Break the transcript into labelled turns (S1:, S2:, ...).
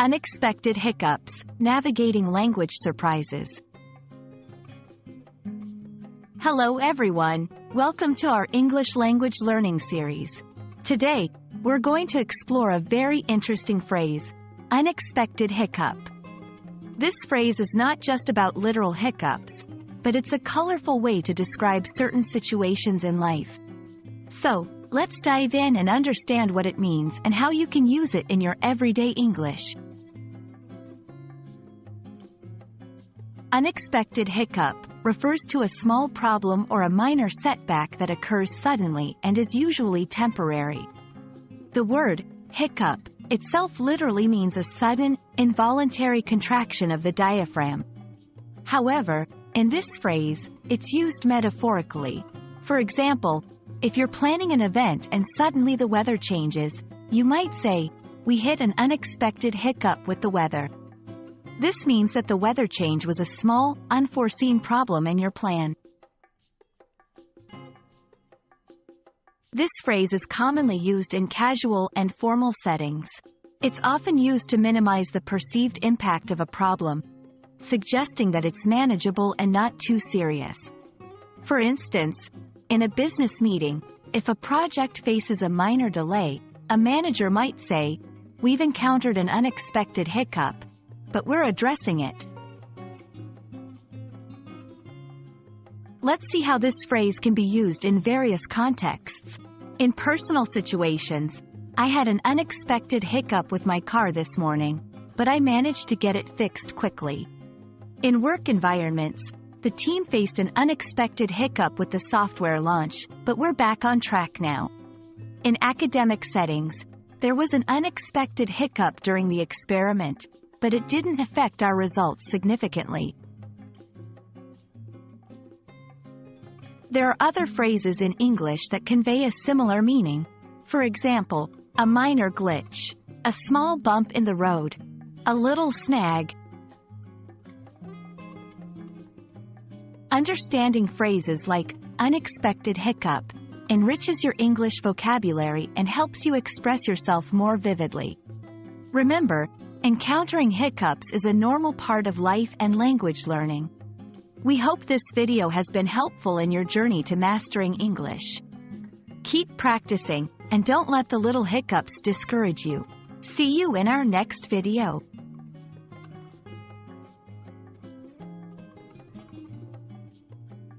S1: Unexpected hiccups, navigating language surprises. Hello everyone, welcome to our English language learning series. Today, we're going to explore a very interesting phrase, unexpected hiccup. This phrase is not just about literal hiccups, but it's a colorful way to describe certain situations in life. So, let's dive in and understand what it means and how you can use it in your everyday English. Unexpected hiccup refers to a small problem or a minor setback that occurs suddenly and is usually temporary. The word hiccup itself literally means a sudden, involuntary contraction of the diaphragm. However, in this phrase, it's used metaphorically. For example, if you're planning an event and suddenly the weather changes, you might say, "We hit an unexpected hiccup with the weather." This means that the weather change was a small, unforeseen problem in your plan. This phrase is commonly used in casual and formal settings. It's often used to minimize the perceived impact of a problem, suggesting that it's manageable and not too serious. For instance, in a business meeting, if a project faces a minor delay, a manager might say, "We've encountered an unexpected hiccup, but we're addressing it." Let's see how this phrase can be used in various contexts. In personal situations, I had an unexpected hiccup with my car this morning, but I managed to get it fixed quickly. In work environments, the team faced an unexpected hiccup with the software launch, but we're back on track now. In academic settings, there was an unexpected hiccup during the experiment, but it didn't affect our results significantly. There are other phrases in English that convey a similar meaning. For example, a minor glitch, a small bump in the road, a little snag. Understanding phrases like unexpected hiccup enriches your English vocabulary and helps you express yourself more vividly. Remember, encountering hiccups is a normal part of life and language learning. We hope this video has been helpful in your journey to mastering English. Keep practicing, and don't let the little hiccups discourage you. See you in our next video.